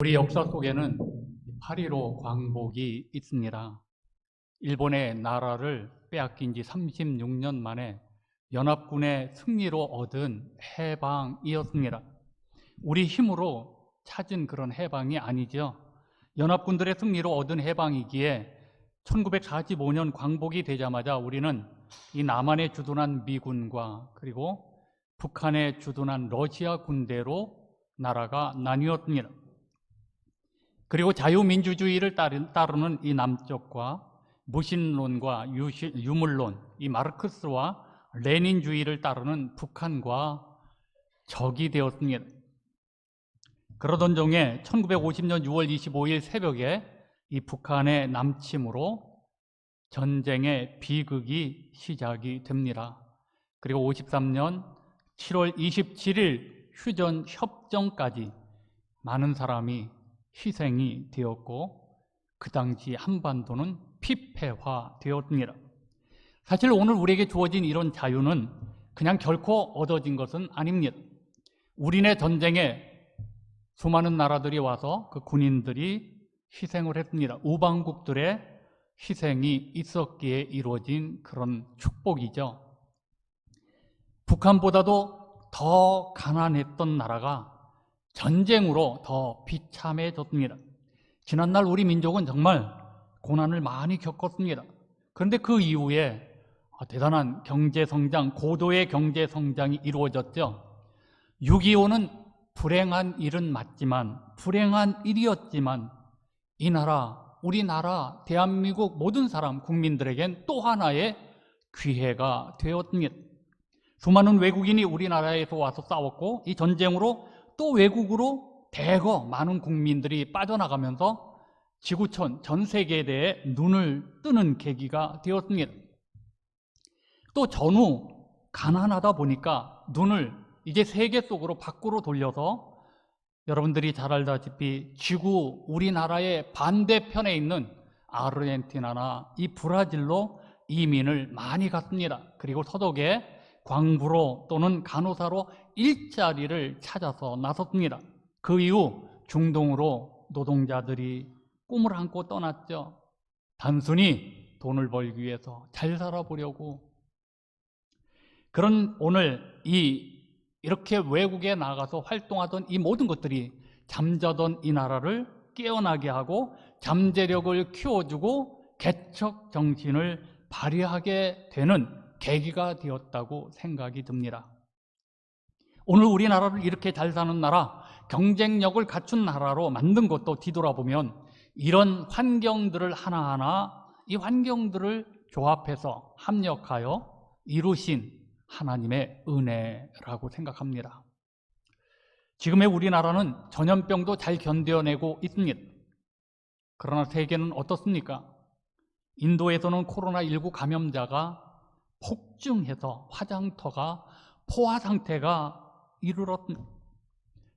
우리 역사 속에는 8.15 광복이 있습니다. 일본의 나라를 빼앗긴 지 36년 만에 연합군의 승리로 얻은 해방이었습니다. 우리 힘으로 찾은 그런 해방이 아니죠. 연합군들의 승리로 얻은 해방이기에 1945년 광복이 되자마자 우리는 이 남한에 주둔한 미군과 그리고 북한에 주둔한 러시아 군대로 나라가 나뉘었습니다. 그리고 자유민주주의를 따르는 이 남쪽과 무신론과 유물론, 이 마르크스와 레닌주의를 따르는 북한과 적이 되었습니다. 그러던 중에 1950년 6월 25일 새벽에 이 북한의 남침으로 전쟁의 비극이 시작이 됩니다. 그리고 53년 7월 27일 휴전 협정까지 많은 사람이 희생이 되었고 그 당시 한반도는 피폐화되었습니다. 사실 오늘 우리에게 주어진 이런 자유는 그냥 결코 얻어진 것은 아닙니다. 우리네 전쟁에 수많은 나라들이 와서 그 군인들이 희생을 했습니다. 우방국들의 희생이 있었기에 이루어진 그런 축복이죠. 북한보다도 더 가난했던 나라가 전쟁으로 더 비참해졌습니다. 지난날 우리 민족은 정말 고난을 많이 겪었습니다. 그런데 그 이후에 대단한 경제성장, 고도의 경제성장이 이루어졌죠. 6.25는 불행한 일은 맞지만, 불행한 일이었지만 이 나라, 우리나라, 대한민국 모든 사람, 국민들에겐 또 하나의 기회가 되었습니다. 수많은 외국인이 우리나라에서 와서 싸웠고 이 전쟁으로 또 외국으로 대거 많은 국민들이 빠져나가면서 지구촌 전 세계에 대해 눈을 뜨는 계기가 되었습니다. 또 전후 가난하다 보니까 눈을 이제 세계 속으로 밖으로 돌려서 여러분들이 잘 알다시피 지구 우리나라의 반대편에 있는 아르헨티나나 이 브라질로 이민을 많이 갔습니다. 그리고 서독에 광부로 또는 간호사로 일자리를 찾아서 나섰습니다. 그 이후 중동으로 노동자들이 꿈을 안고 떠났죠. 단순히 돈을 벌기 위해서 잘 살아보려고. 그런 오늘 이렇게 외국에 나가서 활동하던 이 모든 것들이 잠자던 이 나라를 깨어나게 하고 잠재력을 키워주고 개척 정신을 발휘하게 되는 계기가 되었다고 생각이 듭니다. 오늘 우리나라를 이렇게 잘 사는 나라, 경쟁력을 갖춘 나라로 만든 것도 뒤돌아보면 이런 환경들을 하나하나 이 환경들을 조합해서 합력하여 이루신 하나님의 은혜라고 생각합니다. 지금의 우리나라는 전염병도 잘 견뎌내고 있습니다. 그러나 세계는 어떻습니까? 인도에서는 코로나19 감염자가 폭증해서 화장터가 포화 상태가 이르렀습니다.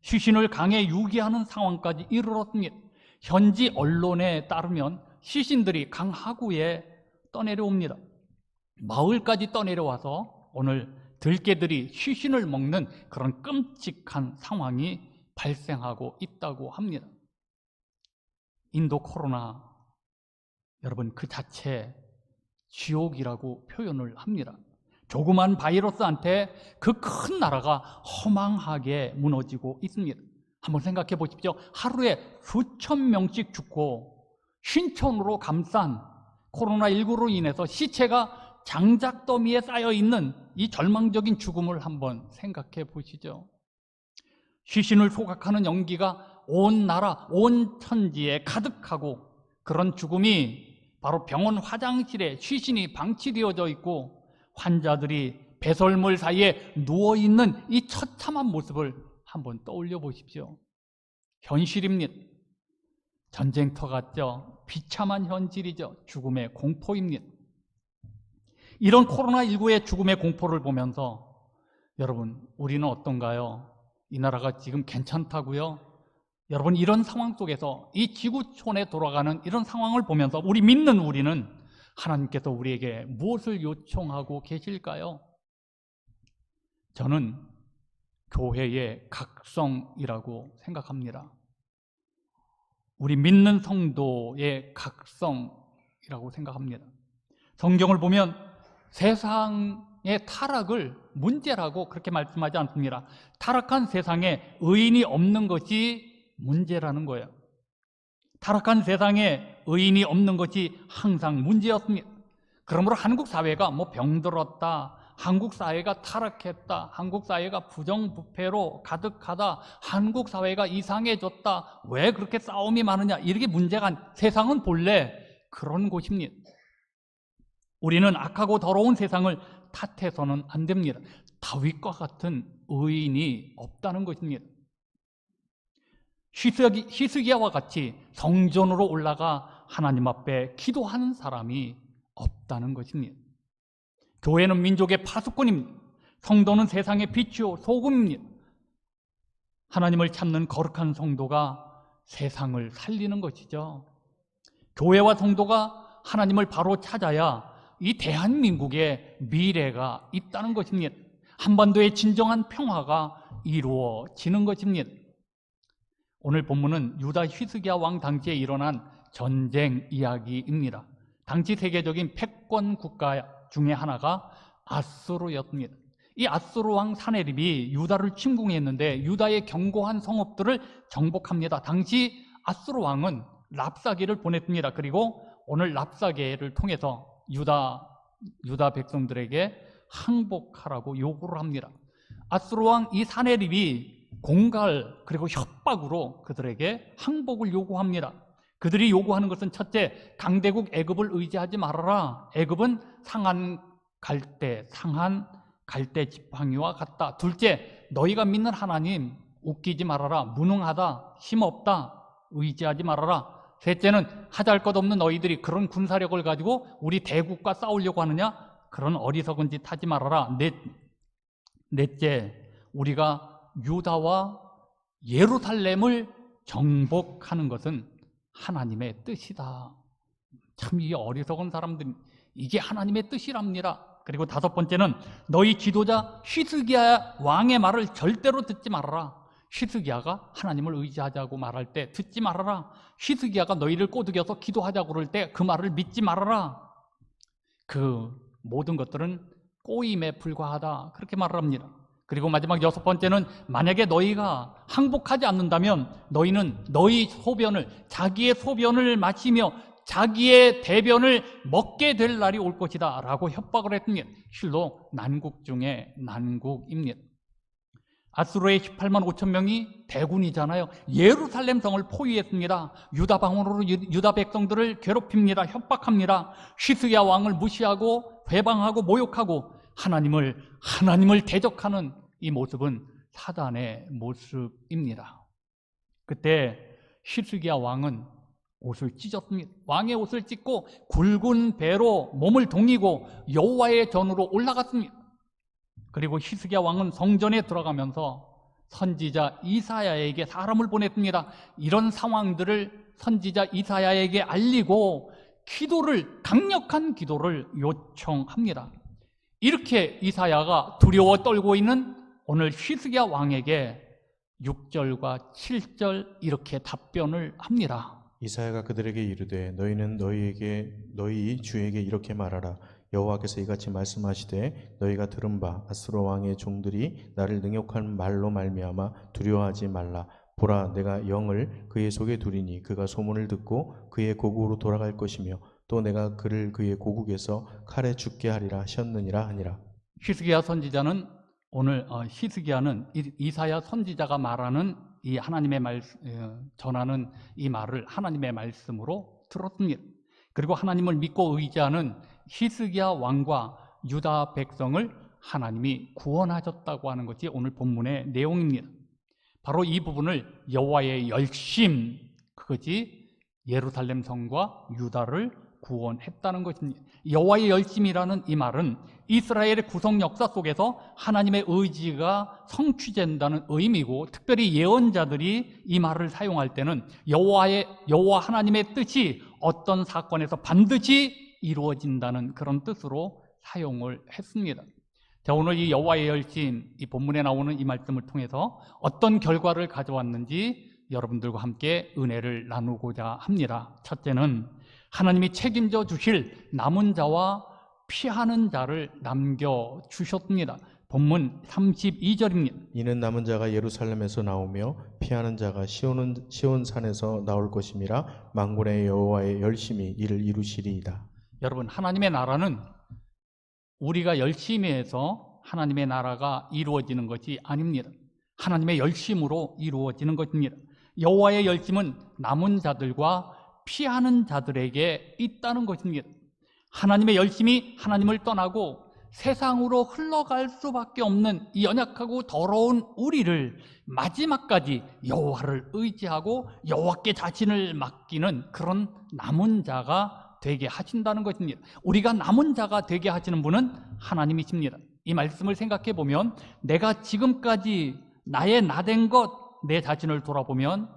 시신을 강에 유기하는 상황까지 이르렀습니다. 현지 언론에 따르면 시신들이 강 하구에 떠내려옵니다. 마을까지 떠내려와서 오늘 들개들이 시신을 먹는 그런 끔찍한 상황이 발생하고 있다고 합니다. 인도 코로나, 여러분 그 자체 지옥이라고 표현을 합니다. 조그만 바이러스한테 그 큰 나라가 허망하게 무너지고 있습니다. 한번 생각해 보십시오. 하루에 수천 명씩 죽고 신천으로 감싼 코로나19로 인해서 시체가 장작더미에 쌓여있는 이 절망적인 죽음을 한번 생각해 보시죠. 시신을 소각하는 연기가 온 나라, 온 천지에 가득하고 그런 죽음이 바로 병원 화장실에 시신이 방치되어져 있고 환자들이 배설물 사이에 누워있는 이 처참한 모습을 한번 떠올려 보십시오. 현실입니다. 전쟁터 같죠? 비참한 현실이죠. 죽음의 공포입니다. 이런 코로나19의 죽음의 공포를 보면서 여러분, 우리는 어떤가요? 이 나라가 지금 괜찮다고요? 여러분, 이런 상황 속에서 이 지구촌에 돌아가는 이런 상황을 보면서 우리 믿는 우리는 하나님께서 우리에게 무엇을 요청하고 계실까요? 저는 교회의 각성이라고 생각합니다. 우리 믿는 성도의 각성이라고 생각합니다. 성경을 보면 세상의 타락을 문제라고 그렇게 말씀하지 않습니다. 타락한 세상에 의인이 없는 것이 문제라는 거예요. 타락한 세상에 의인이 없는 것이 항상 문제였습니다. 그러므로 한국 사회가 병들었다, 한국 사회가 타락했다, 한국 사회가 부정부패로 가득하다, 한국 사회가 이상해졌다, 왜 그렇게 싸움이 많으냐, 이렇게 문제가, 세상은 본래 그런 곳입니다. 우리는 악하고 더러운 세상을 탓해서는 안 됩니다. 다윗과 같은 의인이 없다는 것입니다. 히스기야와 같이 성전으로 올라가 하나님 앞에 기도하는 사람이 없다는 것입니다. 교회는 민족의 파수꾼입니다. 성도는 세상의 빛이요 소금입니다. 하나님을 찾는 거룩한 성도가 세상을 살리는 것이죠. 교회와 성도가 하나님을 바로 찾아야 이 대한민국의 미래가 있다는 것입니다. 한반도의 진정한 평화가 이루어지는 것입니다. 오늘 본문은 유다 히스기야 왕 당시에 일어난 전쟁 이야기입니다. 당시 세계적인 패권 국가 중에 하나가 아수르였습니다. 이 아수르 왕 사네립이 유다를 침공했는데 유다의 견고한 성읍들을 정복합니다. 당시 아수르 왕은 랍사게를 보냈습니다. 그리고 오늘 랍사게를 통해서 유다 백성들에게 항복하라고 요구를 합니다. 아수르 왕 이 사네립이 공갈 그리고 협박으로 그들에게 항복을 요구합니다. 그들이 요구하는 것은 첫째, 강대국 애굽을 의지하지 말아라. 애굽은 상한 갈대 지팡이와 같다. 둘째, 너희가 믿는 하나님 웃기지 말아라. 무능하다, 힘없다, 의지하지 말아라. 셋째는 하잘 것 없는 너희들이 그런 군사력을 가지고 우리 대국과 싸우려고 하느냐? 그런 어리석은 짓 하지 말아라. 넷째, 우리가 유다와 예루살렘을 정복하는 것은 하나님의 뜻이다. 참 이 어리석은 사람들, 이게 하나님의 뜻이랍니다. 그리고 다섯 번째는 너희 지도자 히스기야 왕의 말을 절대로 듣지 말아라. 히스기야가 하나님을 의지하자고 말할 때 듣지 말아라. 히스기야가 너희를 꼬드겨서 기도하자고 그럴 때 그 말을 믿지 말아라. 그 모든 것들은 꼬임에 불과하다, 그렇게 말을 합니다. 그리고 마지막 여섯 번째는 만약에 너희가 항복하지 않는다면 너희는 너희 소변을, 자기의 소변을 마시며 자기의 대변을 먹게 될 날이 올 것이다 라고 협박을 했습니다. 실로 난국 중에 난국입니다. 아수르의 18만 5천 명이 대군이잖아요. 예루살렘 성을 포위했습니다. 유다 방언으로 유다 백성들을 괴롭힙니다. 협박합니다. 히스기야 왕을 무시하고 회방하고 모욕하고 하나님을 대적하는 이 모습은 사단의 모습입니다. 그때 히스기야 왕은 옷을 찢었습니다. 왕의 옷을 찢고 굵은 배로 몸을 동이고 여호와의 전으로 올라갔습니다. 그리고 히스기야 왕은 성전에 들어가면서 선지자 이사야에게 사람을 보냈습니다. 이런 상황들을 선지자 이사야에게 알리고 강력한 기도를 요청합니다. 이렇게 이사야가 두려워 떨고 있는 오늘 히스기야 왕에게 6절과 7절 이렇게 답변을 합니다. 이사야가 그들에게 이르되 너희는 너희 주에게 이렇게 말하라. 여호와께서 이같이 말씀하시되 너희가 들은 바 아수르 왕의 종들이 나를 능욕한 말로 말미암아 두려워하지 말라. 보라, 내가 영을 그의 속에 두리니 그가 소문을 듣고 그의 고국으로 돌아갈 것이며 또 내가 그를 그의 고국에서 칼에 죽게 하리라 하셨느니라 하니라. 히스기야 선지자는 히스기야는 이사야 선지자가 말하는 이 하나님의 전하는 이 말을 하나님의 말씀으로 들었습니다. 그리고 하나님을 믿고 의지하는 히스기야 왕과 유다 백성을 하나님이 구원하셨다고 하는 것이 오늘 본문의 내용입니다. 바로 이 부분을 여호와의 열심, 그것이 예루살렘 성과 유다를 구원했다는 것입니다. 여호와의 열심이라는 이 말은 이스라엘의 구속 역사 속에서 하나님의 의지가 성취된다는 의미고, 특별히 예언자들이 이 말을 사용할 때는 여호와 하나님의 뜻이 어떤 사건에서 반드시 이루어진다는 그런 뜻으로 사용을 했습니다. 자, 오늘 이 여호와의 열심, 이 본문에 나오는 이 말씀을 통해서 어떤 결과를 가져왔는지 여러분들과 함께 은혜를 나누고자 합니다. 첫째는 하나님이 책임져 주실 남은 자와 피하는 자를 남겨주셨습니다. 본문 32절입니다. 이는 남은 자가 예루살렘에서 나오며 피하는 자가 시온산에서 나올 것임이라 만군의 여호와의 열심히 이를 이루시리이다. 여러분, 하나님의 나라는 우리가 열심히 해서 하나님의 나라가 이루어지는 것이 아닙니다. 하나님의 열심으로 이루어지는 것입니다. 여호와의 열심은 남은 자들과 피하는 자들에게 있다는 것입니다. 하나님의 열심이 하나님을 떠나고 세상으로 흘러갈 수밖에 없는 이 연약하고 더러운 우리를 마지막까지 여호와를 의지하고 여호와께 자신을 맡기는 그런 남은 자가 되게 하신다는 것입니다. 우리가 남은 자가 되게 하시는 분은 하나님이십니다. 이 말씀을 생각해 보면 내가 지금까지 나의 나된 것, 내 자신을 돌아보면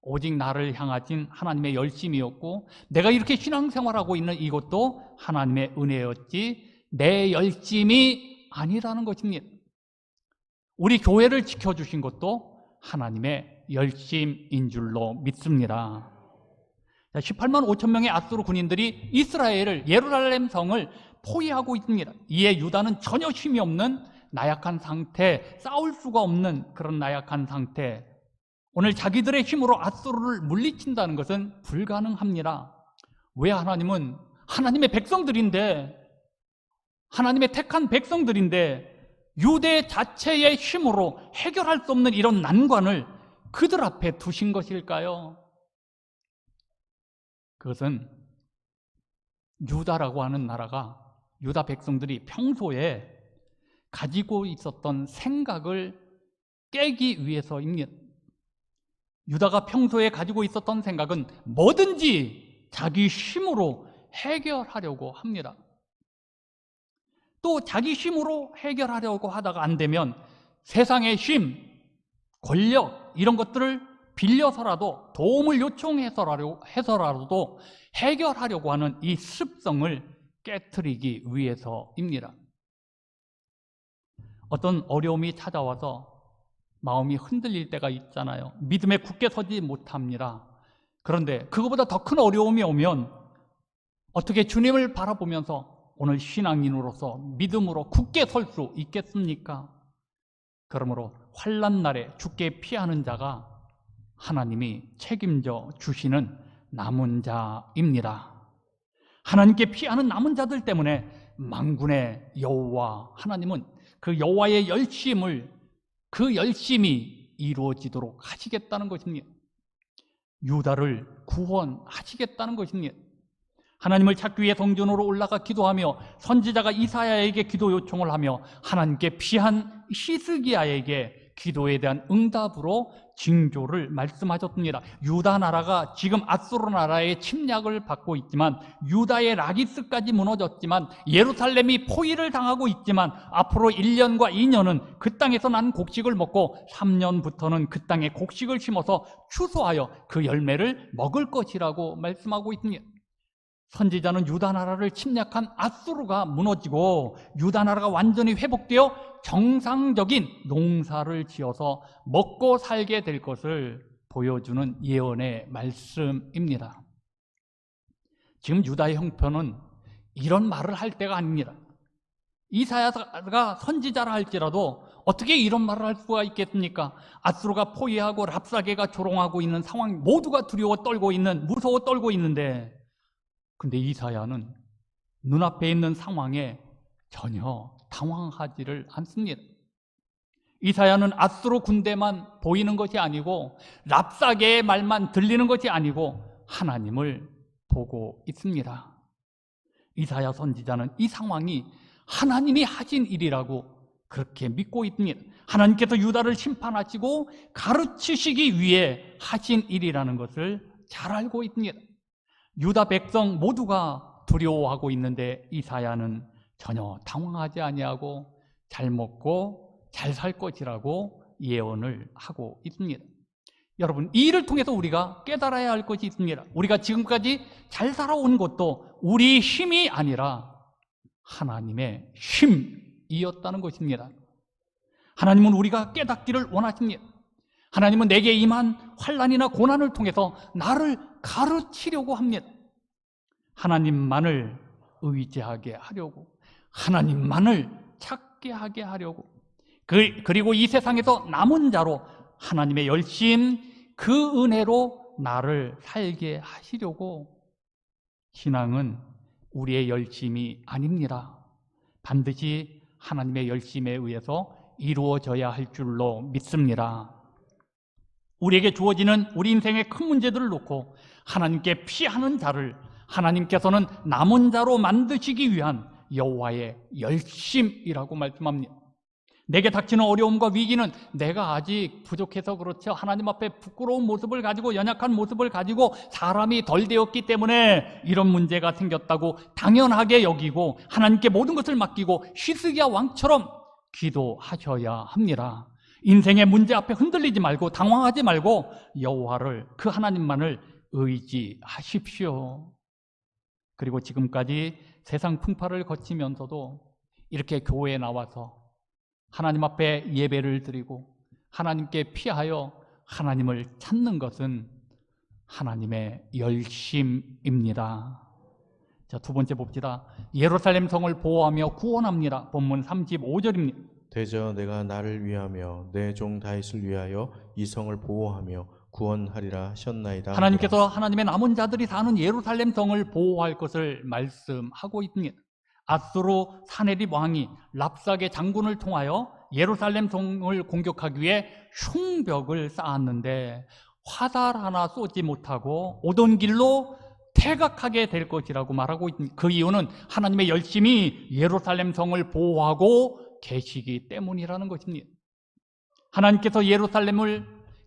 오직 나를 향하신 하나님의 열심이었고, 내가 이렇게 신앙생활하고 있는 이것도 하나님의 은혜였지 내 열심이 아니라는 것입니다. 우리 교회를 지켜주신 것도 하나님의 열심인 줄로 믿습니다. 18만 5천 명의 아수르 군인들이 이스라엘을, 예루살렘 성을 포위하고 있습니다. 이에 유다는 전혀 힘이 없는 나약한 상태, 싸울 수가 없는 그런 나약한 상태. 오늘 자기들의 힘으로 아수르를 물리친다는 것은 불가능합니다. 왜? 하나님은 하나님의 백성들인데, 하나님의 택한 백성들인데 유대 자체의 힘으로 해결할 수 없는 이런 난관을 그들 앞에 두신 것일까요? 그것은 유다라고 하는 나라가, 유다 백성들이 평소에 가지고 있었던 생각을 깨기 위해서입니다. 유다가 평소에 가지고 있었던 생각은 뭐든지 자기 힘으로 해결하려고 합니다. 또 자기 힘으로 해결하려고 하다가 안 되면 세상의 힘, 권력 이런 것들을 빌려서라도, 도움을 요청해서라도 해결하려고 하는 이 습성을 깨트리기 위해서입니다. 어떤 어려움이 찾아와서 마음이 흔들릴 때가 있잖아요. 믿음에 굳게 서지 못합니다. 그런데 그거보다 더 큰 어려움이 오면 어떻게 주님을 바라보면서 오늘 신앙인으로서 믿음으로 굳게 설 수 있겠습니까? 그러므로 환난 날에 죽게 피하는 자가 하나님이 책임져 주시는 남은 자입니다. 하나님께 피하는 남은 자들 때문에 만군의 여호와 하나님은 그 여호와의 열심을, 그 열심이 이루어지도록 하시겠다는 것입니다. 유다를 구원하시겠다는 것입니다. 하나님을 찾기 위해 성전으로 올라가 기도하며 선지자가 이사야에게 기도 요청을 하며 하나님께 피한 히스기야에게 기도에 대한 응답으로 징조를 말씀하셨습니다. 유다 나라가 지금 아수르 나라의 침략을 받고 있지만, 유다의 라기스까지 무너졌지만, 예루살렘이 포위를 당하고 있지만 앞으로 1년과 2년은 그 땅에서 난 곡식을 먹고 3년부터는 그 땅에 곡식을 심어서 추수하여 그 열매를 먹을 것이라고 말씀하고 있습니다. 선지자는 유다 나라를 침략한 아수르가 무너지고 유다 나라가 완전히 회복되어 정상적인 농사를 지어서 먹고 살게 될 것을 보여주는 예언의 말씀입니다. 지금 유다의 형편은 이런 말을 할 때가 아닙니다. 이사야가 선지자라 할지라도 어떻게 이런 말을 할 수가 있겠습니까? 아수르가 포위하고 랍사게가 조롱하고 있는 상황, 모두가 두려워 떨고 있는, 무서워 떨고 있는데, 근데 이사야는 눈앞에 있는 상황에 전혀 당황하지를 않습니다. 이사야는 아수르 군대만 보이는 것이 아니고 랍사게의 말만 들리는 것이 아니고 하나님을 보고 있습니다. 이사야 선지자는 이 상황이 하나님이 하신 일이라고 그렇게 믿고 있습니다. 하나님께서 유다를 심판하시고 가르치시기 위해 하신 일이라는 것을 잘 알고 있습니다. 유다 백성 모두가 두려워하고 있는데 이사야는 전혀 당황하지 아니하고 잘 먹고 잘 살 것이라고 예언을 하고 있습니다. 여러분, 이 일을 통해서 우리가 깨달아야 할 것이 있습니다. 우리가 지금까지 잘 살아온 것도 우리 힘이 아니라 하나님의 힘이었다는 것입니다. 하나님은 우리가 깨닫기를 원하십니다. 하나님은 내게 임한 환난이나 고난을 통해서 나를 가르치려고 합니다. 하나님만을 의지하게 하려고, 하나님만을 찾게 하게 하려고, 그리고 이 세상에서 남은 자로 하나님의 열심, 그 은혜로 나를 살게 하시려고. 신앙은 우리의 열심이 아닙니다. 반드시 하나님의 열심에 의해서 이루어져야 할 줄로 믿습니다. 우리에게 주어지는 우리 인생의 큰 문제들을 놓고 하나님께 피하는 자를 하나님께서는 남은 자로 만드시기 위한 여호와의 열심이라고 말씀합니다. 내게 닥치는 어려움과 위기는 내가 아직 부족해서 그렇죠. 하나님 앞에 부끄러운 모습을 가지고, 연약한 모습을 가지고 사람이 덜 되었기 때문에 이런 문제가 생겼다고 당연하게 여기고 하나님께 모든 것을 맡기고 히스기야 왕처럼 기도하셔야 합니다. 인생의 문제 앞에 흔들리지 말고 당황하지 말고 여호와를, 그 하나님만을 의지하십시오. 그리고 지금까지 세상 풍파를 거치면서도 이렇게 교회에 나와서 하나님 앞에 예배를 드리고 하나님께 피하여 하나님을 찾는 것은 하나님의 열심입니다. 자, 두 번째 봅시다. 예루살렘 성을 보호하며 구원합니다. 본문 35절입니다. 대저 내가 나를 위하며 내 종 다윗을 위하여 이 성을 보호하며 구원하리라 하셨나이다. 하나님께서 하나님의 남은 자들이 사는 예루살렘 성을 보호할 것을 말씀하고 있습니다. 아수르 사네립 왕이 랍삭의 장군을 통하여 예루살렘 성을 공격하기 위해 흉벽을 쌓았는데 화살 하나 쏘지 못하고 오던 길로 퇴각하게 될 것이라고 말하고 있습니다. 그 이유는 하나님의 열심히 예루살렘 성을 보호하고 계시기 때문이라는 것입니다. 하나님께서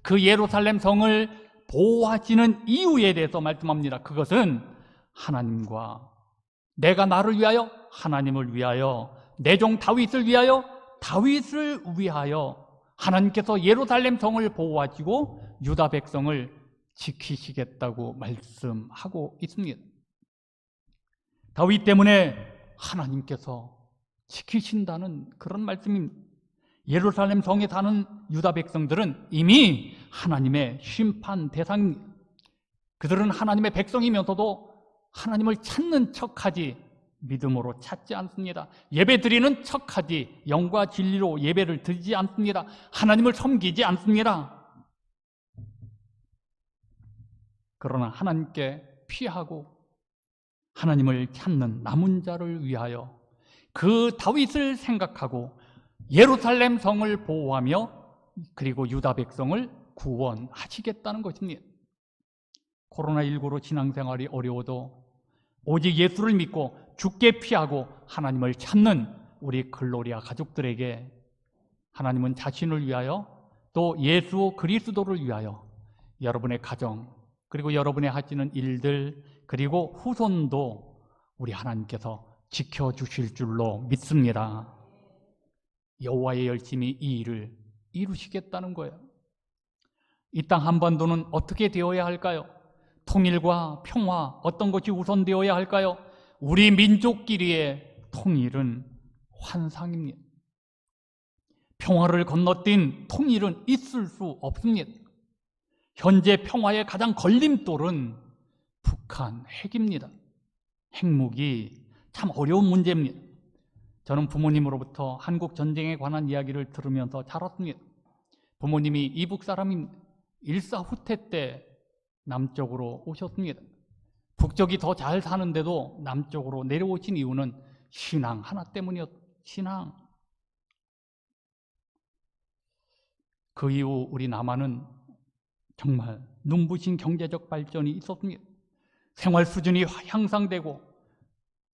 그 예루살렘 성을 보호하시는 이유에 대해서 말씀합니다. 그것은 하나님과 내가 나를 위하여, 하나님을 위하여, 내 종 다윗을 위하여, 다윗을 위하여 하나님께서 예루살렘 성을 보호하시고 유다 백성을 지키시겠다고 말씀하고 있습니다. 다윗 때문에 하나님께서 지키신다는 그런 말씀입니다. 예루살렘 성에 사는 유다 백성들은 이미 하나님의 심판 대상입니다. 그들은 하나님의 백성이면서도 하나님을 찾는 척하지 믿음으로 찾지 않습니다. 예배 드리는 척하지 영과 진리로 예배를 드리지 않습니다. 하나님을 섬기지 않습니다. 그러나 하나님께 피하고 하나님을 찾는 남은 자를 위하여 그 다윗을 생각하고 예루살렘 성을 보호하며 그리고 유다 백성을 구원하시겠다는 것입니다. 코로나19로 신앙생활이 어려워도 오직 예수를 믿고 죽게 피하고 하나님을 찾는 우리 글로리아 가족들에게 하나님은 자신을 위하여 또 예수 그리스도를 위하여 여러분의 가정 그리고 여러분의 하시는 일들 그리고 후손도 우리 하나님께서 지켜주실 줄로 믿습니다. 여호와의 열심히 이 일을 이루시겠다는 거예요. 이 땅 한반도는 어떻게 되어야 할까요? 통일과 평화, 어떤 것이 우선되어야 할까요? 우리 민족끼리의 통일은 환상입니다. 평화를 건너뛴 통일은 있을 수 없습니다. 현재 평화의 가장 걸림돌은 북한 핵입니다. 핵무기 참 어려운 문제입니다. 저는 부모님으로부터 한국 전쟁에 관한 이야기를 들으면서 자랐습니다. 부모님이 이북 사람입니다. 일사후퇴 때 남쪽으로 오셨습니다. 북쪽이 더 잘 사는데도 남쪽으로 내려오신 이유는 신앙 하나 때문이었습니다. 신앙. 그 이후 우리 남한은 정말 눈부신 경제적 발전이 있었습니다. 생활 수준이 향상되고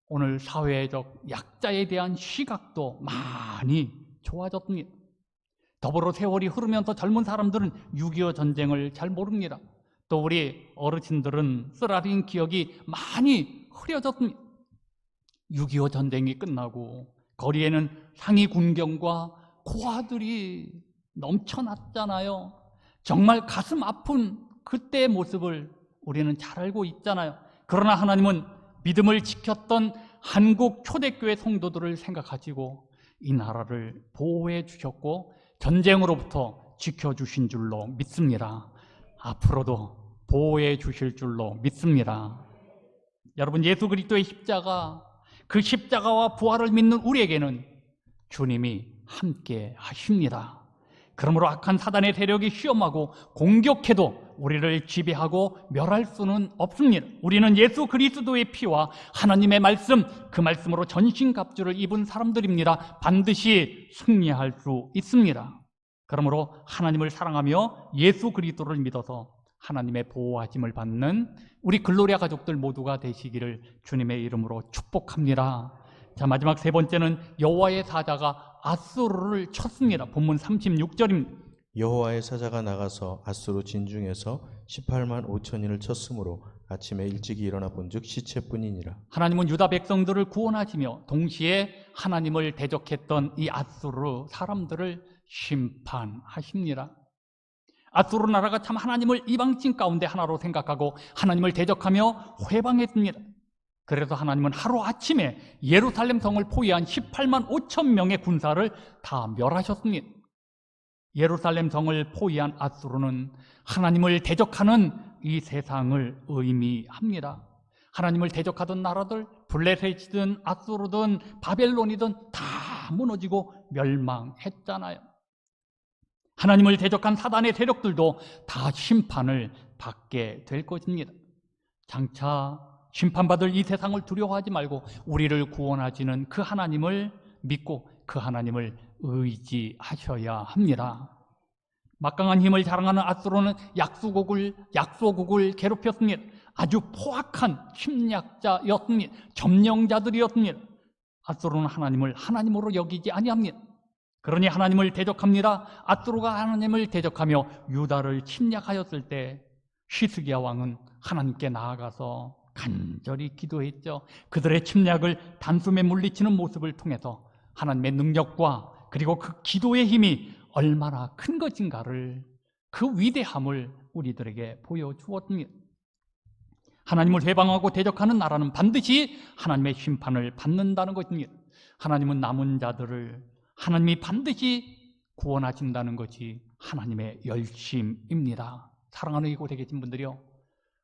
오늘 사회적 약자에 대한 시각도 많이 좋아졌습니다. 더불어 세월이 흐르면서 젊은 사람들은 6.25 전쟁을 잘 모릅니다. 또 우리 어르신들은 쓰라린 기억이 많이 흐려졌습니다. 6.25 전쟁이 끝나고 거리에는 상위 군경과 고아들이 넘쳐났잖아요. 정말 가슴 아픈 그때의 모습을 우리는 잘 알고 있잖아요. 그러나 하나님은 믿음을 지켰던 한국 초대교회 성도들을 생각하시고 이 나라를 보호해 주셨고 전쟁으로부터 지켜주신 줄로 믿습니다. 앞으로도 보호해 주실 줄로 믿습니다. 여러분, 예수 그리스도의 십자가, 그 십자가와 부활을 믿는 우리에게는 주님이 함께 하십니다. 그러므로 악한 사단의 세력이 시험하고 공격해도 우리를 지배하고 멸할 수는 없습니다. 우리는 예수 그리스도의 피와 하나님의 말씀, 그 말씀으로 전신갑주를 입은 사람들입니다. 반드시 승리할 수 있습니다. 그러므로 하나님을 사랑하며 예수 그리스도를 믿어서 하나님의 보호하심을 받는 우리 글로리아 가족들 모두가 되시기를 주님의 이름으로 축복합니다. 자, 마지막 세 번째는 여호와의 사자가 아수르를 쳤습니다. 본문 36절입니다. 여호와의 사자가 나가서 아수르 진중에서 18만 5천인을 쳤으므로 아침에 일찍이 일어나 본즉 시체뿐이니라. 하나님은 유다 백성들을 구원하시며 동시에 하나님을 대적했던 이 아수르 사람들을 심판하십니다. 아수르 나라가 참 하나님을 이방신 가운데 하나로 생각하고 하나님을 대적하며 회방했습니다. 그래서 하나님은 하루아침에 예루살렘 성을 포위한 18만 5천 명의 군사를 다 멸하셨습니다. 예루살렘 성을 포위한 아수르는 하나님을 대적하는 이 세상을 의미합니다. 하나님을 대적하던 나라들, 블레셋이든 아수르든 바벨론이든 다 무너지고 멸망했잖아요. 하나님을 대적한 사단의 세력들도 다 심판을 받게 될 것입니다. 장차 심판받을 이 세상을 두려워하지 말고 우리를 구원하시는 그 하나님을 믿고 그 하나님을 의지하셔야 합니다. 막강한 힘을 자랑하는 아수르는 약소국을 괴롭혔습니다. 아주 포악한 침략자였습니다. 점령자들이었습니다. 아수르는 하나님을 하나님으로 여기지 아니합니다. 그러니 하나님을 대적합니다. 아수르가 하나님을 대적하며 유다를 침략하였을 때 히스기야 왕은 하나님께 나아가서 간절히 기도했죠. 그들의 침략을 단숨에 물리치는 모습을 통해서 하나님의 능력과 그리고 그 기도의 힘이 얼마나 큰 것인가를, 그 위대함을 우리들에게 보여주었습니다. 하나님을 회방하고 대적하는 나라는 반드시 하나님의 심판을 받는다는 것입니다. 하나님은 남은 자들을 하나님이 반드시 구원하신다는 것이 하나님의 열심입니다. 사랑하는 이곳에 계신 분들이요,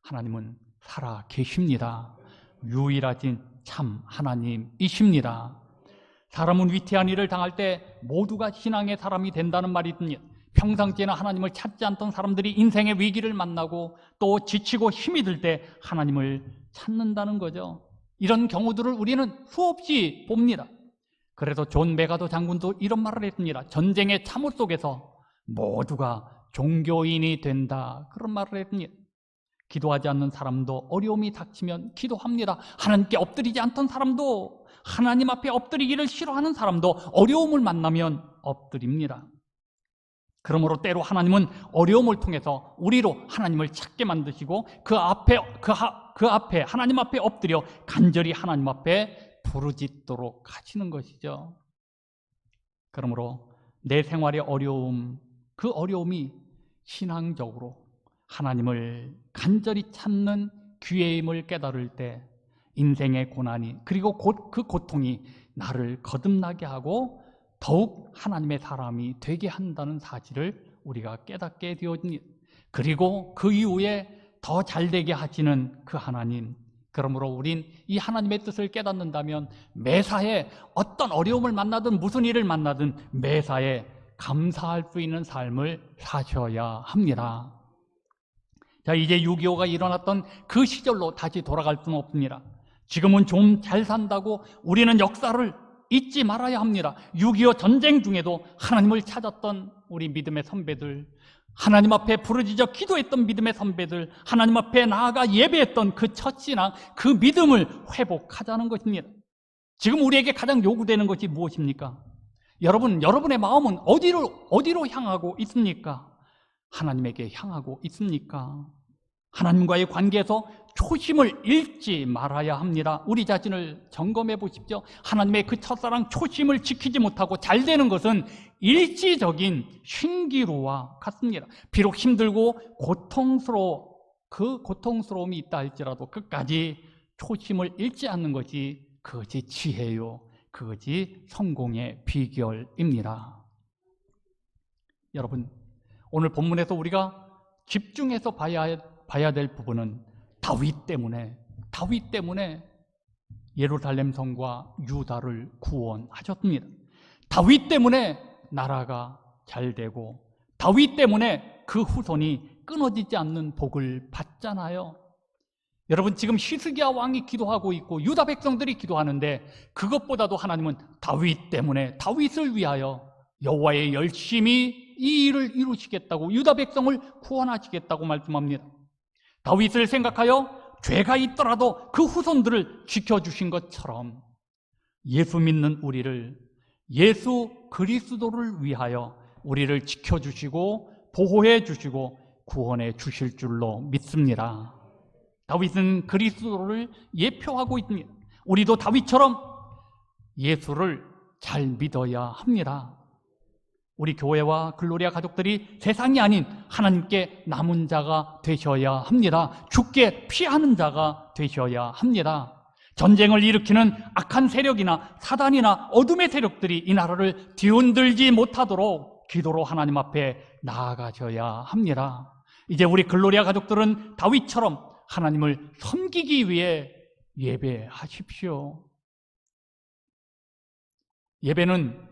하나님은 살아 계십니다. 유일하신 참 하나님이십니다. 사람은 위태한 일을 당할 때 모두가 신앙의 사람이 된다는 말이 있습니다. 평상시에는 하나님을 찾지 않던 사람들이 인생의 위기를 만나고 또 지치고 힘이 들 때 하나님을 찾는다는 거죠. 이런 경우들을 우리는 수없이 봅니다. 그래서 존 메가더 장군도 이런 말을 했습니다. 전쟁의 참호 속에서 모두가 종교인이 된다, 그런 말을 했습니다. 기도하지 않는 사람도 어려움이 닥치면 기도합니다. 하나님께 엎드리지 않던 사람도, 하나님 앞에 엎드리기를 싫어하는 사람도 어려움을 만나면 엎드립니다. 그러므로 때로 하나님은 어려움을 통해서 우리로 하나님을 찾게 만드시고 그 앞에 하나님 앞에 엎드려 간절히 하나님 앞에 부르짖도록 하시는 것이죠. 그러므로 내 생활의 어려움, 그 어려움이 신앙적으로 하나님을 간절히 찾는 기회임을 깨달을 때 인생의 고난이, 그리고 그 고통이 나를 거듭나게 하고 더욱 하나님의 사람이 되게 한다는 사실을 우리가 깨닫게 되어집니다. 그리고 그 이후에 더 잘되게 하시는 그 하나님, 그러므로 우린 이 하나님의 뜻을 깨닫는다면 매사에 어떤 어려움을 만나든 무슨 일을 만나든 매사에 감사할 수 있는 삶을 사셔야 합니다. 자, 이제 6.25가 일어났던 그 시절로 다시 돌아갈 수는 없습니다. 지금은 좀 잘 산다고 우리는 역사를 잊지 말아야 합니다. 6.25 전쟁 중에도 하나님을 찾았던 우리 믿음의 선배들, 하나님 앞에 부르짖어 기도했던 믿음의 선배들, 하나님 앞에 나아가 예배했던 그 첫신앙, 그 믿음을 회복하자는 것입니다. 지금 우리에게 가장 요구되는 것이 무엇입니까? 여러분의 마음은 어디로 향하고 있습니까? 하나님에게 향하고 있습니까? 하나님과의 관계에서 초심을 잃지 말아야 합니다. 우리 자신을 점검해 보십시오. 하나님의 그 첫사랑 초심을 지키지 못하고 잘 되는 것은 일시적인 신기루와 같습니다. 비록 힘들고 그 고통스러움이 있다 할지라도 끝까지 초심을 잃지 않는 것이 그것이 지혜요, 그것이 성공의 비결입니다. 여러분, 오늘 본문에서 우리가 집중해서 봐야 될 부분은 다윗 때문에 예루살렘 성과 유다를 구원하셨습니다. 다윗 때문에 나라가 잘 되고 다윗 때문에 그 후손이 끊어지지 않는 복을 받잖아요. 여러분, 지금 히스기야 왕이 기도하고 있고 유다 백성들이 기도하는데 그것보다도 하나님은 다윗 때문에, 다윗을 위하여 여호와의 열심히 이 일을 이루시겠다고, 유다 백성을 구원하시겠다고 말씀합니다. 다윗을 생각하여 죄가 있더라도 그 후손들을 지켜주신 것처럼 예수 믿는 우리를, 예수 그리스도를 위하여 우리를 지켜주시고 보호해 주시고 구원해 주실 줄로 믿습니다. 다윗은 그리스도를 예표하고 있습니다. 우리도 다윗처럼 예수를 잘 믿어야 합니다. 우리 교회와 글로리아 가족들이 세상이 아닌 하나님께 남은 자가 되셔야 합니다. 죽게 피하는 자가 되셔야 합니다. 전쟁을 일으키는 악한 세력이나 사단이나 어둠의 세력들이 이 나라를 뒤흔들지 못하도록 기도로 하나님 앞에 나아가셔야 합니다. 이제 우리 글로리아 가족들은 다윗처럼 하나님을 섬기기 위해 예배하십시오. 예배는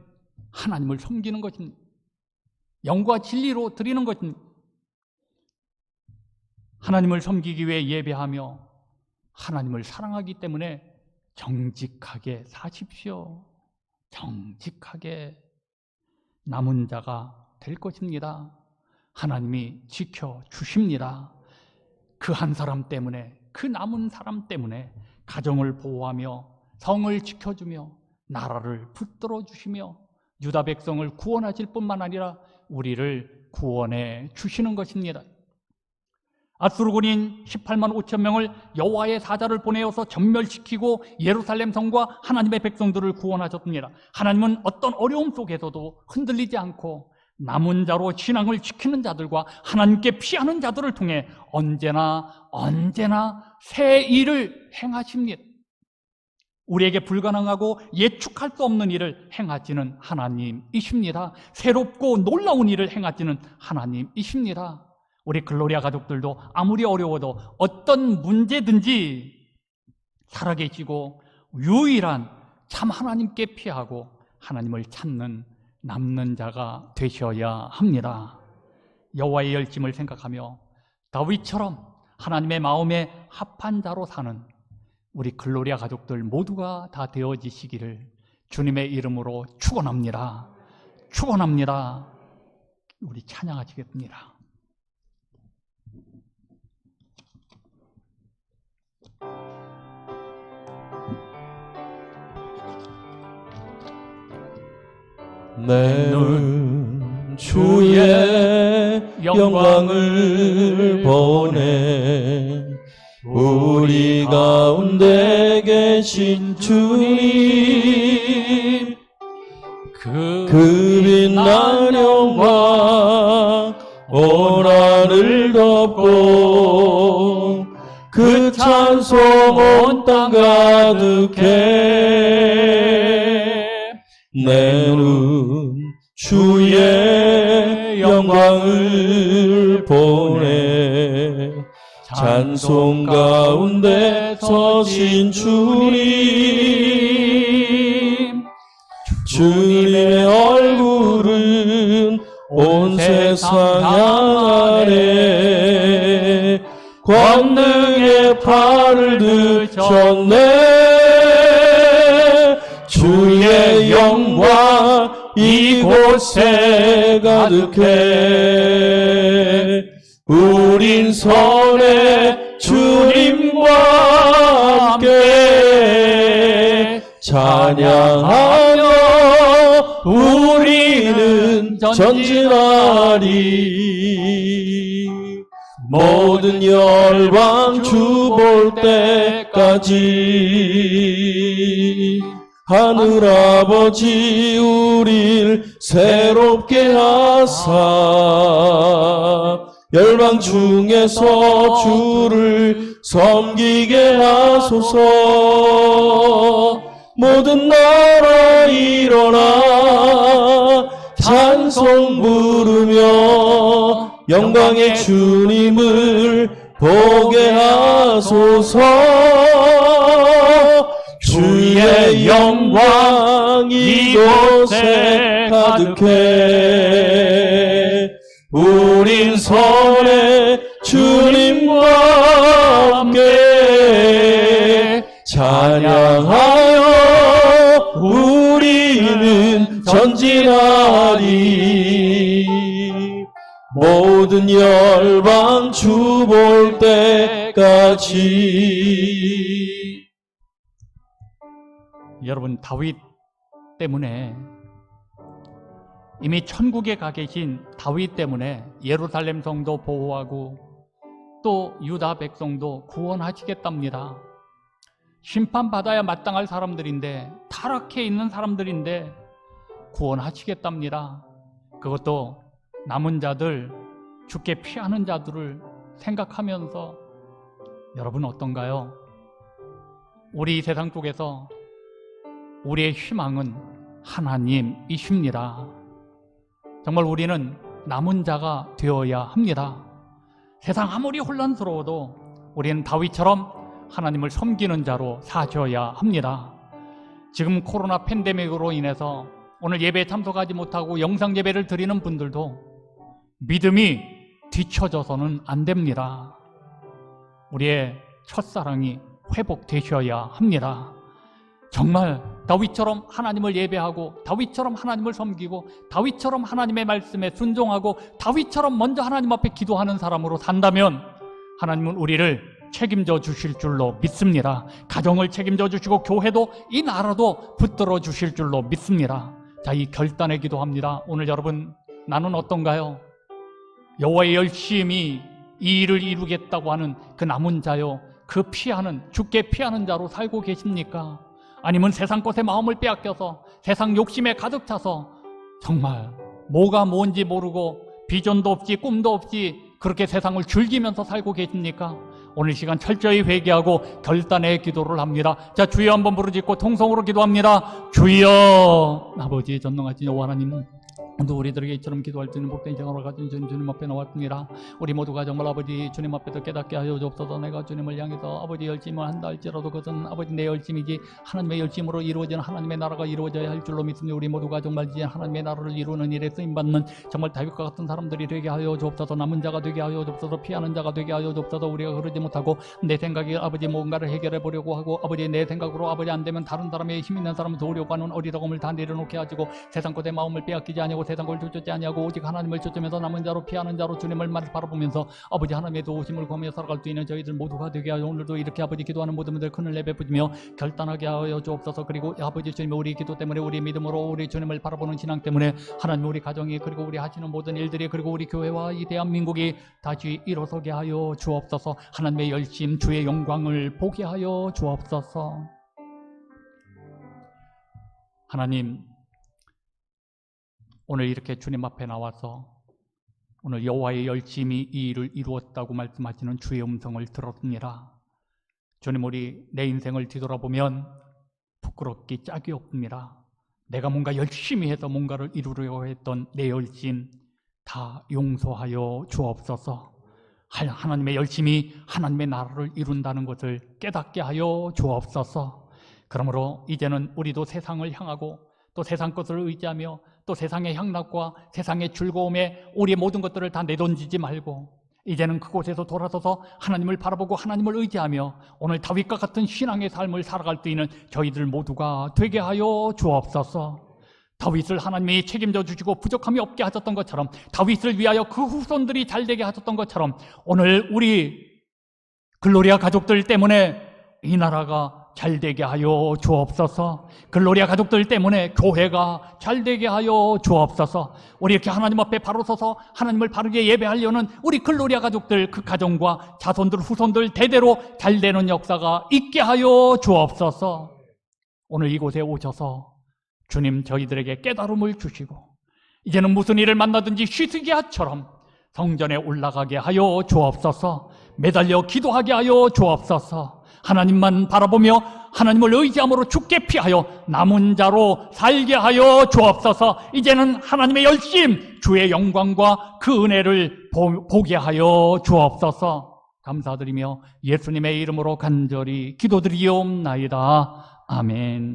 하나님을 섬기는 것입니다. 영과 진리로 드리는 것입니다. 하나님을 섬기기 위해 예배하며 하나님을 사랑하기 때문에 정직하게 사십시오. 정직하게 남은 자가 될 것입니다. 하나님이 지켜주십니다. 그 한 사람 때문에, 그 남은 사람 때문에 가정을 보호하며 성을 지켜주며 나라를 붙들어 주시며 유다 백성을 구원하실 뿐만 아니라 우리를 구원해 주시는 것입니다. 아수르군인 18만 5천 명을 여호와의 사자를 보내어서 전멸시키고 예루살렘 성과 하나님의 백성들을 구원하셨습니다. 하나님은 어떤 어려움 속에서도 흔들리지 않고 남은 자로 신앙을 지키는 자들과 하나님께 피하는 자들을 통해 언제나 새 일을 행하십니다. 우리에게 불가능하고 예측할 수 없는 일을 행하시는 하나님이십니다. 새롭고 놀라운 일을 행하시는 하나님이십니다. 우리 글로리아 가족들도 아무리 어려워도 어떤 문제든지 살아계시고 유일한 참 하나님께 피하고 하나님을 찾는 남는 자가 되셔야 합니다. 여호와의 열심을 생각하며 다윗처럼 하나님의 마음에 합한 자로 사는 우리 글로리아 가족들 모두가 다 되어지시기를 주님의 이름으로 축원합니다. 축원합니다. 우리 찬양하시겠습니다. 내 눈 주의 영광을 보네. 우리 가운데 계신 주님, 그 빛난 영광 온 하늘 덮고 그 찬송 온 땅 가득해. 내 눈 주의 영광을 보네. 찬송 가운데 서신 주님, 주님의 얼굴은 온 세상 향하네. 권능의 팔을 드셨네. 주의 영광 이곳에 가득해. 우린 선의 주님과 함께 찬양하며 우리는 전진하리. 모든 열방 주 볼 때까지 하늘아버지 우릴 새롭게 하사 열방 중에서 주를 섬기게 하소서. 모든 나라 일어나 찬송 부르며 영광의 주님을 보게 하소서. 주의 영광 이곳에 가득해 우린 선해 주님과 함께 찬양하여 우리는 전진하리. 모든 열방 주 볼 때까지. 여러분, 다윗 때문에, 이미 천국에 가 계신 다윗 때문에 예루살렘 성도 보호하고 또 유다 백성도 구원하시겠답니다. 심판받아야 마땅할 사람들인데, 타락해 있는 사람들인데 구원하시겠답니다. 그것도 남은 자들, 죽게 피하는 자들을 생각하면서. 여러분 어떤가요? 우리 세상 속에서 우리의 희망은 하나님이십니다. 정말 우리는 남은 자가 되어야 합니다. 세상 아무리 혼란스러워도 우리는 다윗처럼 하나님을 섬기는 자로 사셔야 합니다. 지금 코로나 팬데믹으로 인해서 오늘 예배에 참석하지 못하고 영상 예배를 드리는 분들도 믿음이 뒤처져서는 안 됩니다. 우리의 첫사랑이 회복되셔야 합니다. 정말 다윗처럼 하나님을 예배하고, 다윗처럼 하나님을 섬기고, 다윗처럼 하나님의 말씀에 순종하고, 다윗처럼 먼저 하나님 앞에 기도하는 사람으로 산다면 하나님은 우리를 책임져 주실 줄로 믿습니다. 가정을 책임져 주시고 교회도, 이 나라도 붙들어 주실 줄로 믿습니다. 자, 이 결단에 기도합니다. 오늘 여러분, 나는 어떤가요? 여호와의 열심히 이 일을 이루겠다고 하는 그 남은 자요, 그 피하는, 죽게 피하는 자로 살고 계십니까? 아니면 세상 것에 마음을 빼앗겨서 세상 욕심에 가득 차서 정말 뭐가 뭔지 모르고 비전도 없이 꿈도 없이 그렇게 세상을 즐기면서 살고 계십니까? 오늘 시간 철저히 회개하고 결단의 기도를 합니다. 자, 주여 한번 부르짖고 통성으로 기도합니다. 주여. 아버지 전능하신 여호와 하나님, 오늘도 우리들에게 이처럼 기도할 수 있는 복된 생활을 가진 주님 앞에 나왔습니다. 우리 모두가 정말 아버지 주님 앞에서 깨닫게 하여 주옵소서. 내가 주님을 향해서 아버지 열심을 한다 할지라도 그것은 아버지 내 열심이지 하나님의 열심으로 이루어지는 하나님의 나라가 이루어져야 할 줄로 믿습니다. 우리 모두가 정말 하나님의 나라를 이루는 일에 쓰임받는 정말 다윗과 같은 사람들이 되게 하여 주옵소서. 남은 자가 되게 하여 주옵소서. 피하는 자가 되게 하여 주옵소서. 우리가 그러지 못하고 내 생각이 아버지 뭔가를 해결해 보려고 하고, 아버지 내 생각으로 아버지 안 되면 다른 사람의 힘 있는 사람을 도우려고 하는 어리석음을 다 내려놓게 하시고, 세상 것에 마음을 빼앗기지 아니하고 세상 걸 쫓지 아니하고 오직 하나님을 쫓으면서 남은 자로 피하는 자로 주님을 바라보면서 아버지 하나님의 도우심을 구하며 살아갈 수 있는 저희들 모두가 되게 하여 오늘도 이렇게 아버지 기도하는 모든 분들 큰을 내베푸며 결단하게 하여 주옵소서. 그리고 아버지 주님, 우리 기도 때문에, 우리 믿음으로 우리 주님을 바라보는 신앙 때문에 하나님 우리 가정이, 그리고 우리 하시는 모든 일들이, 그리고 우리 교회와 이 대한민국이 다시 일어서게 하여 주옵소서. 하나님의 열심, 주의 영광을 보게 하여 주옵소서. 하나님, 오늘 이렇게 주님 앞에 나와서 오늘 여호와의 열심히 이 일을 이루었다고 말씀하시는 주의 음성을 들었습니다. 주님, 우리 내 인생을 뒤돌아보면 부끄럽기 짝이 없습니다. 내가 뭔가 열심히 해서 뭔가를 이루려고 했던 내 열심 다 용서하여 주옵소서. 하나님의 열심히 하나님의 나라를 이룬다는 것을 깨닫게 하여 주옵소서. 그러므로 이제는 우리도 세상을 향하고 또 세상 것을 의지하며 또 세상의 향락과 세상의 즐거움에 우리의 모든 것들을 다 내던지지 말고 이제는 그곳에서 돌아서서 하나님을 바라보고 하나님을 의지하며 오늘 다윗과 같은 신앙의 삶을 살아갈 수 있는 저희들 모두가 되게 하여 주옵소서. 다윗을 하나님이 책임져 주시고 부족함이 없게 하셨던 것처럼, 다윗을 위하여 그 후손들이 잘되게 하셨던 것처럼 오늘 우리 글로리아 가족들 때문에 이 나라가 잘되게 하여 주옵소서. 글로리아 가족들 때문에 교회가 잘되게 하여 주옵소서. 우리 이렇게 하나님 앞에 바로 서서 하나님을 바르게 예배하려는 우리 글로리아 가족들, 그 가정과 자손들, 후손들 대대로 잘되는 역사가 있게 하여 주옵소서. 오늘 이곳에 오셔서 주님, 저희들에게 깨달음을 주시고 이제는 무슨 일을 만나든지 쉬스기야처럼 성전에 올라가게 하여 주옵소서. 매달려 기도하게 하여 주옵소서. 하나님만 바라보며 하나님을 의지함으로 죽게 피하여 남은 자로 살게 하여 주옵소서. 이제는 하나님의 열심, 주의 영광과 그 은혜를 보게 하여 주옵소서. 감사드리며 예수님의 이름으로 간절히 기도드리옵나이다. 아멘.